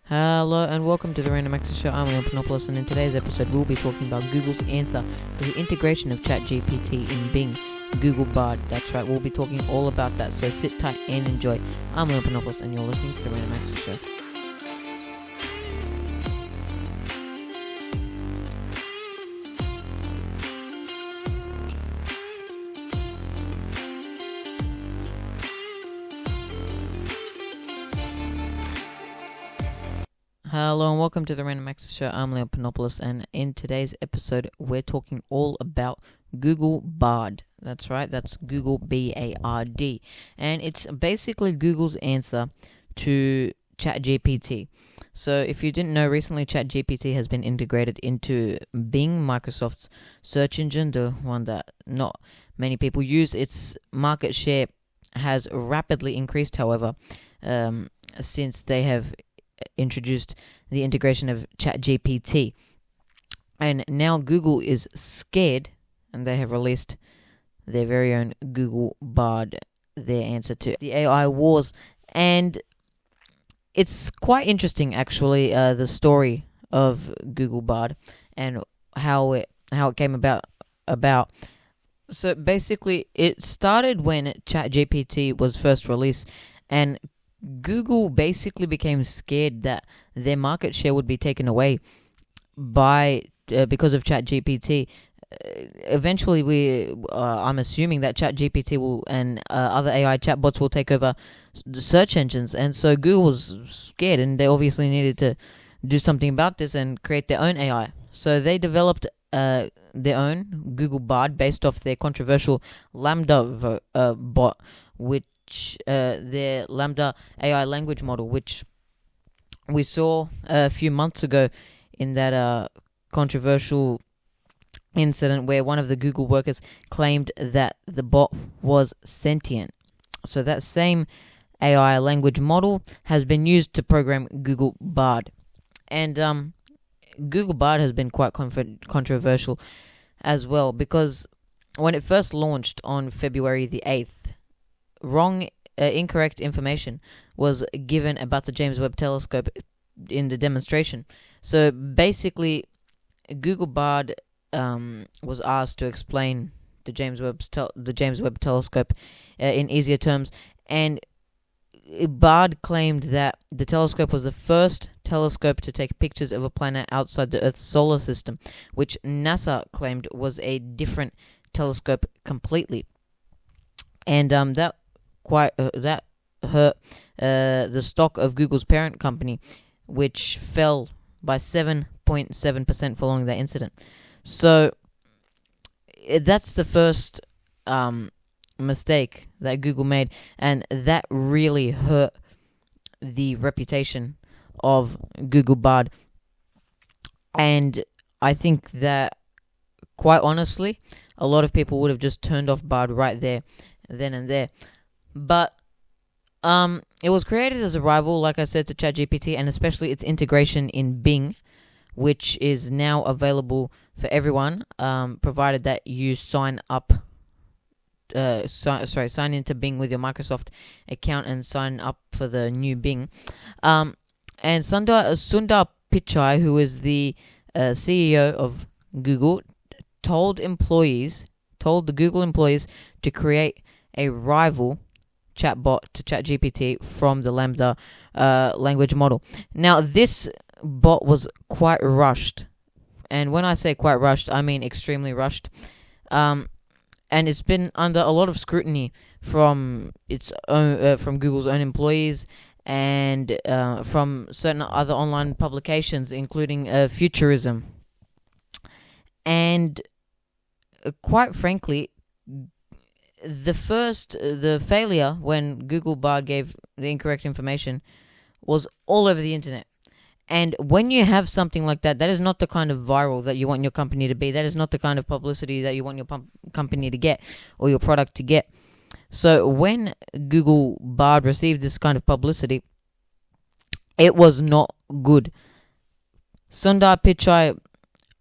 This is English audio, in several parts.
Hello and welcome to the Random Access Show. I'm Leon Panopoulos, and in today's episode we'll be talking about Google's answer to the integration of ChatGPT in Bing, Google Bard. That's right, we'll be talking all about that, so sit tight and enjoy. I'm Leon Panopoulos and you're listening to the Random Access Show. Hello and welcome to the Random Access Show. I'm Leon Panopoulos, and in today's episode we're talking all about Google Bard. That's right, that's Google B-A-R-D, and it's basically Google's answer to ChatGPT. So if you didn't know, recently ChatGPT has been integrated into Bing, Microsoft's search engine, the one that not many people use. Its market share has rapidly increased, however, since they have introduced the integration of ChatGPT, and now Google is scared, and they have released their very own Google Bard, their answer to the AI wars. And it's quite interesting, actually, the story of Google Bard and how it came about. So basically, it started when ChatGPT was first released, and Google basically became scared that their market share would be taken away by because of ChatGPT. Eventually, I'm assuming that ChatGPT will and other AI chatbots will take over the search engines, and so Google was scared, and they obviously needed to do something about this and create their own AI. So they developed their own Google Bard based off their controversial Lambda bot, which their Lambda AI language model, which we saw a few months ago in that controversial incident where one of the Google workers claimed that the bot was sentient. So that same AI language model has been used to program Google Bard. And Google Bard has been quite controversial as well, because when it first launched on February the 8th, incorrect information was given about the James Webb Telescope in the demonstration. So basically, Google Bard was asked to explain the James Webb Telescope in easier terms, and Bard claimed that the telescope was the first telescope to take pictures of a planet outside the Earth's solar system, which NASA claimed was a different telescope completely. And that hurt the stock of Google's parent company, which fell by 7.7% following that incident. So that's the first mistake that Google made, and that really hurt the reputation of Google Bard. And I think that, quite honestly, a lot of people would have just turned off Bard right there, then and there. But it was created as a rival, like I said, to ChatGPT, and especially its integration in Bing, which is now available for everyone, provided that you sign into Bing with your Microsoft account and sign up for the new Bing. And Sundar Pichai, who is the CEO of Google, told the Google employees to create a rival chatbot to ChatGPT from the Lambda language model. Now, this bot was quite rushed, and when I say quite rushed, I mean extremely rushed. And it's been under a lot of scrutiny from from Google's own employees and from certain other online publications, including Futurism. And quite frankly, the failure when Google Bard gave the incorrect information was all over the internet. And when you have something like that, that is not the kind of viral that you want your company to be. That is not the kind of publicity that you want your company to get or your product to get. So when Google Bard received this kind of publicity, it was not good. Sundar Pichai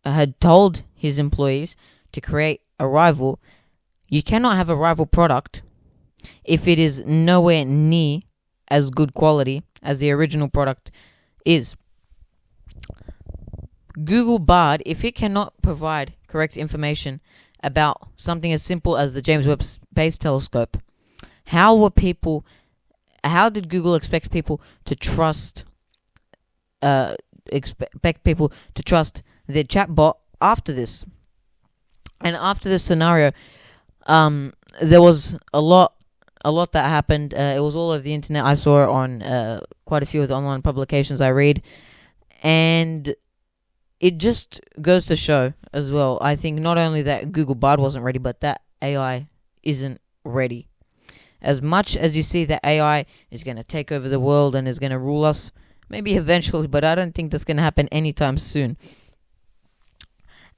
had told his employees to create a rival. You cannot have a rival product if it is nowhere near as good quality as the original product is Google Bard, if it cannot provide correct information about something as simple as the James Webb Space Telescope, how did Google expect people to trust their chatbot after this? And after this scenario, there was a lot that happened. It was all over the internet. I saw it on quite a few of the online publications I read, and it just goes to show as well, I think, not only that Google Bard wasn't ready, but that AI isn't ready. As much as you see that AI is going to take over the world and is going to rule us, maybe eventually, but I don't think that's going to happen anytime soon.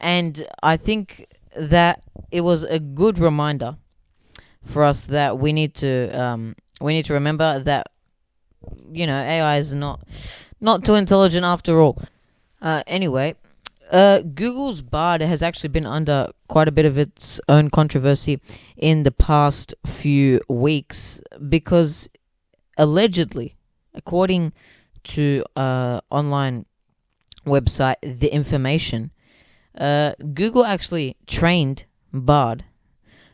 And I think that it was a good reminder for us that we need to remember that, AI is not too intelligent after all. Anyway, Google's Bard has actually been under quite a bit of its own controversy in the past few weeks because allegedly, according to online website The Information, Google actually trained Bard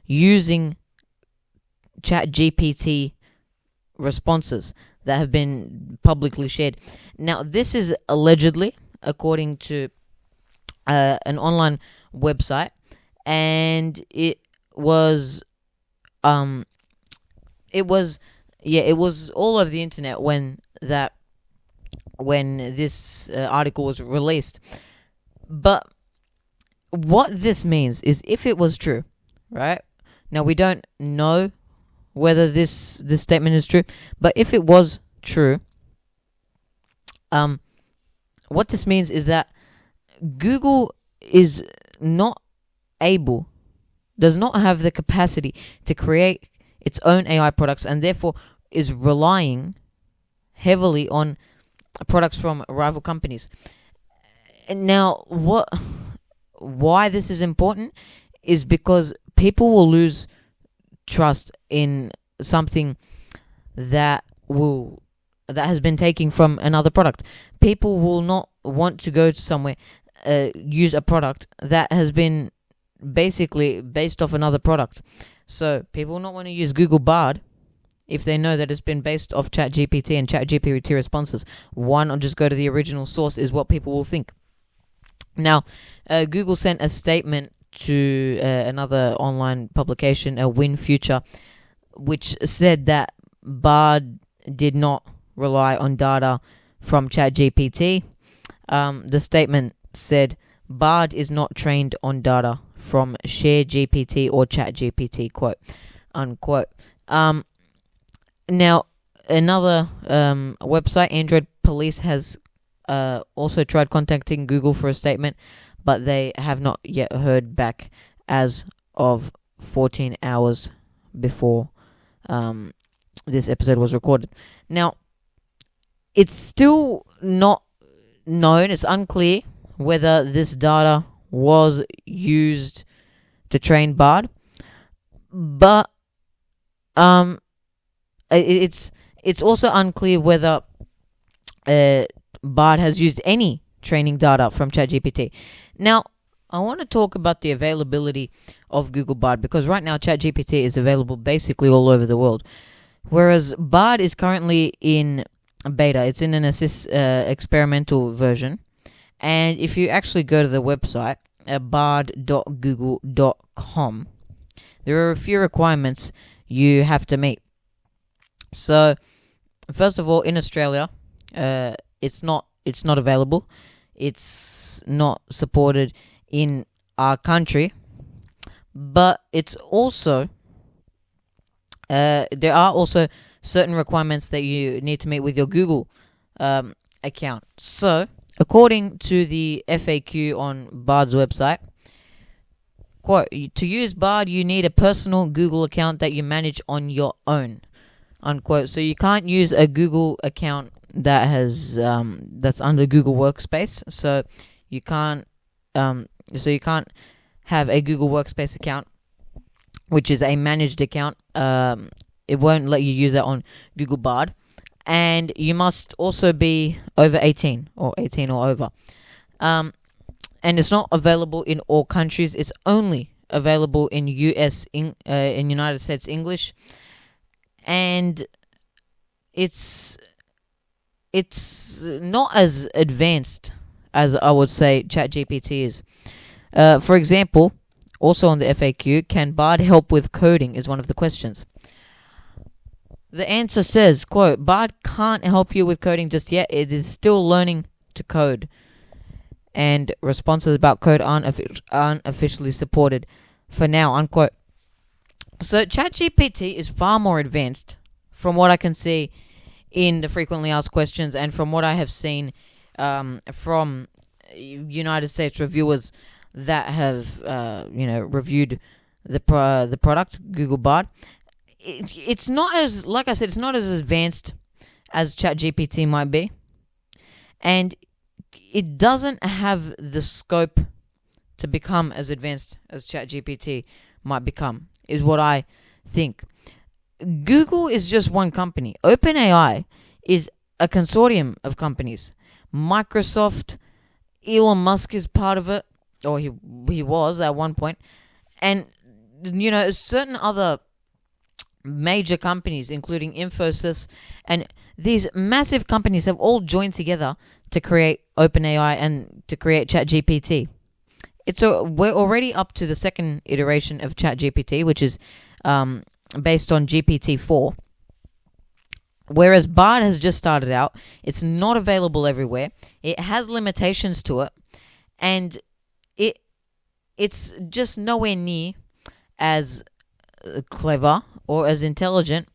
using ChatGPT responses that have been publicly shared. Now, this is allegedly, according to an online website, and it was all over the internet when this article was released. But what this means is, if it was true, right? Now, we don't know whether this statement is true, but if it was true, what this means is that Google does not have the capacity to create its own AI products, and therefore is relying heavily on products from rival companies. And now, why this is important is because people will lose trust in something that has been taken from another product. People will not want to go to somewhere, use a product that has been basically based off another product. So people will not want to use Google Bard if they know that it's been based off ChatGPT and ChatGPT responses. Why not just go to the original source, is what people will think. Now, Google sent a statement to another online publication, Win Future, which said that Bard did not rely on data from ChatGPT. The statement said, Bard is not trained on data from ShareGPT or ChatGPT, quote unquote. Now, another website, Android Police, has also tried contacting Google for a statement, but they have not yet heard back as of 14 hours before this episode was recorded. Now, it's still not known, it's unclear whether this data was used to train Bard, but it's also unclear whether Bard has used any training data from ChatGPT. Now, I want to talk about the availability of Google Bard, because right now ChatGPT is available basically all over the world, whereas Bard is currently in beta. It's in an experimental version, and if you actually go to the website, bard.google.com, there are a few requirements you have to meet. So, first of all, in Australia, it's not available. It's not supported in our country, but it's also there are also certain requirements that you need to meet with your Google account. So, according to the FAQ on Bard's website, quote, to use Bard, you need a personal Google account that you manage on your own, unquote. So you can't use a Google account that has that's under Google Workspace. So you can't have a Google Workspace account, which is a managed account. It won't let you use that on Google Bard. and you must also be over 18 or 18 or over. And it's not available in all countries. It's only available in in United States English, and it's not as advanced as I would say ChatGPT is. For example, also on the FAQ, can Bard help with coding is one of the questions. The answer says, quote, Bard can't help you with coding just yet. It is still learning to code. And responses about code aren't officially supported for now, unquote. So ChatGPT is far more advanced from what I can see in the frequently asked questions and from what I have seen from United States reviewers that have reviewed the product, Google Bard. It's not as, like I said, it's not as advanced as ChatGPT might be, and it doesn't have the scope to become as advanced as ChatGPT might become, is what I think. Google is just one company. OpenAI is a consortium of companies. Microsoft, Elon Musk is part of it, or he was at one point, and certain other major companies, including Infosys, and these massive companies have all joined together to create OpenAI and to create ChatGPT. We're already up to the second iteration of ChatGPT, which is based on GPT-4. Whereas Bard has just started out. It's not available everywhere. It has limitations to it, and it's just nowhere near as clever or as intelligent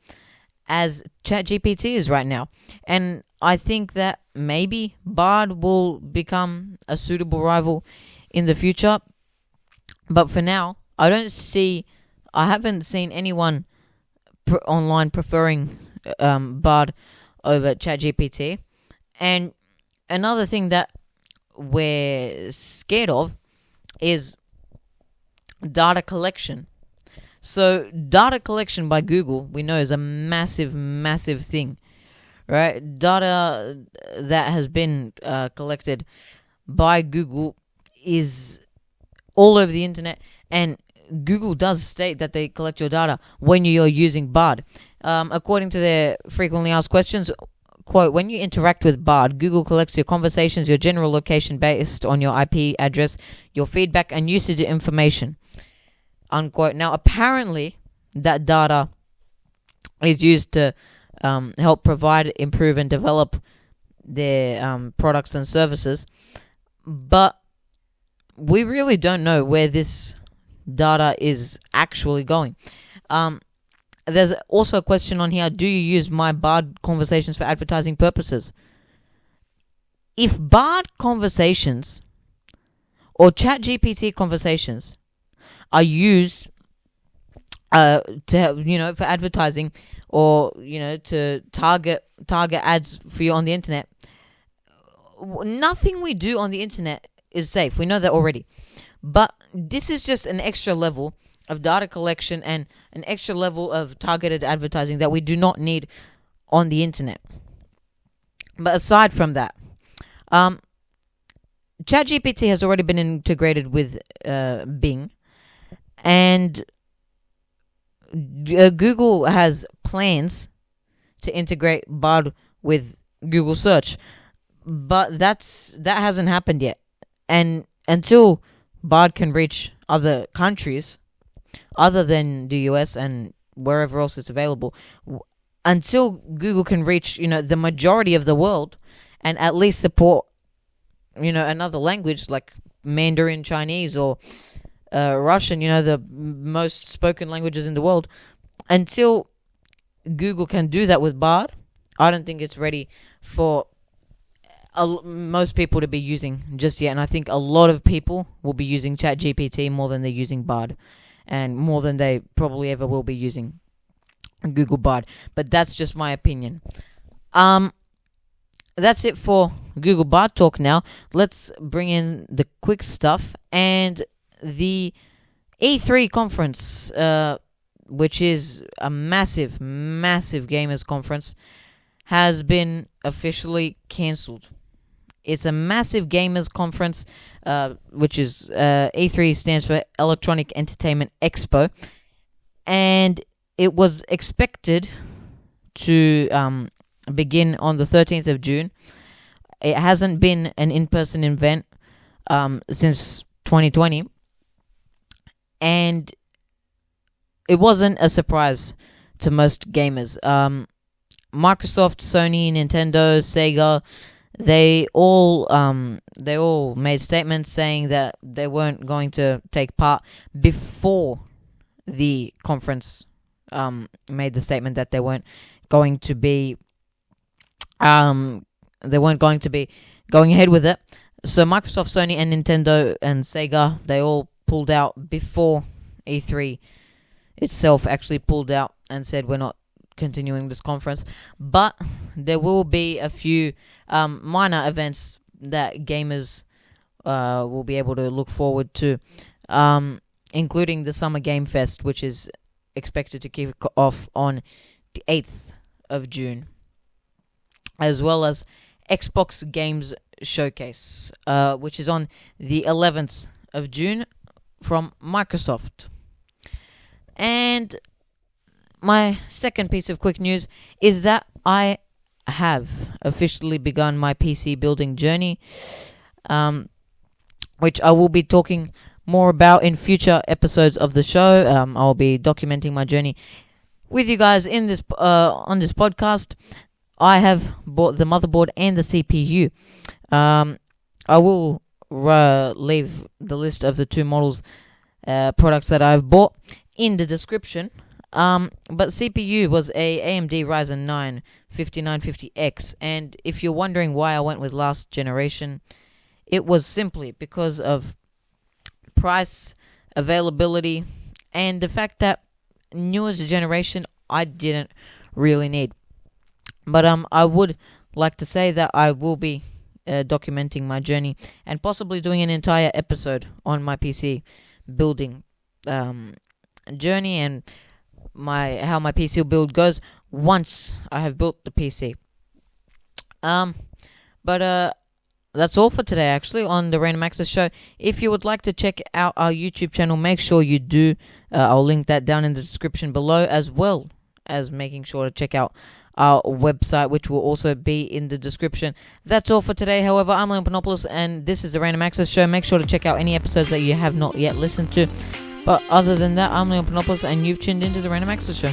as ChatGPT is right now. And I think that maybe Bard will become a suitable rival in the future. But for now, I haven't seen anyone online preferring Bard over ChatGPT. And another thing that we're scared of is data collection. So data collection by Google, we know, is a massive, massive thing, right? Data that has been collected by Google is all over the internet, and Google does state that they collect your data when you're using Bard. According to their frequently asked questions, quote, when you interact with Bard, Google collects your conversations, your general location based on your IP address, your feedback, and usage information, unquote. Now, apparently, that data is used to help provide, improve, and develop their products and services. But we really don't know where this data is actually going. There's also a question on here, do you use my Bard conversations for advertising purposes? If Bard conversations or ChatGPT conversations are used for advertising or to target ads for you on the internet, nothing we do on the internet is safe. We know that already. But this is just an extra level of data collection and an extra level of targeted advertising that we do not need on the internet. But aside from that, ChatGPT has already been integrated with Bing, and Google has plans to integrate Bard with Google Search, but that hasn't happened yet. And until Bard can reach other countries other than the US and wherever else it's available, until Google can reach the majority of the world and at least support another language like Mandarin Chinese or Russian, the most spoken languages in the world, until Google can do that with Bard, I don't think it's ready for most people to be using just yet. And I think a lot of people will be using ChatGPT more than they're using Bard, and more than they probably ever will be using Google Bard. But that's just my opinion. That's it for Google Bard talk now. Let's bring in the quick stuff. And the E3 conference, which is a massive, massive gamers conference, has been officially cancelled. It's a massive gamers conference, which is E3 stands for Electronic Entertainment Expo, and it was expected to begin on the 13th of June. It hasn't been an in-person event since 2020, and it wasn't a surprise to most gamers. Microsoft, Sony, Nintendo, Sega, they all made statements saying that they weren't going to take part before the conference made the statement that they weren't going to be going ahead with it. So Microsoft, Sony, and Nintendo and Sega, they all pulled out before E3 itself actually pulled out and said we're not continuing this conference. But there will be a few minor events that gamers will be able to look forward to, including the Summer Game Fest, which is expected to kick off on the 8th of June, as well as Xbox Games Showcase, which is on the 11th of June from Microsoft. And my second piece of quick news is that I have officially begun my PC building journey, which I will be talking more about in future episodes of the show. I'll be documenting my journey with you guys in this on this podcast. I have bought the motherboard and the CPU. I will leave the list of the two models products that I've bought in the description. But CPU was a AMD Ryzen 9 5950X, and if you're wondering why I went with last generation, it was simply because of price, availability, and the fact that newest generation I didn't really need. But I would like to say that I will be documenting my journey and possibly doing an entire episode on my PC building journey and how my PC build goes once I have built the PC. But that's all for today, actually, on the Random Access Show. If you would like to check out our YouTube channel, make sure you do. I'll link that down in the description below, as well as making sure to check out our website, which will also be in the description. That's all for today. However, I'm Leon Panopoulos, and this is the Random Access Show. Make sure to check out any episodes that you have not yet listened to. But other than that, I'm Leon Panopoulos, and you've tuned into the Random Access Show.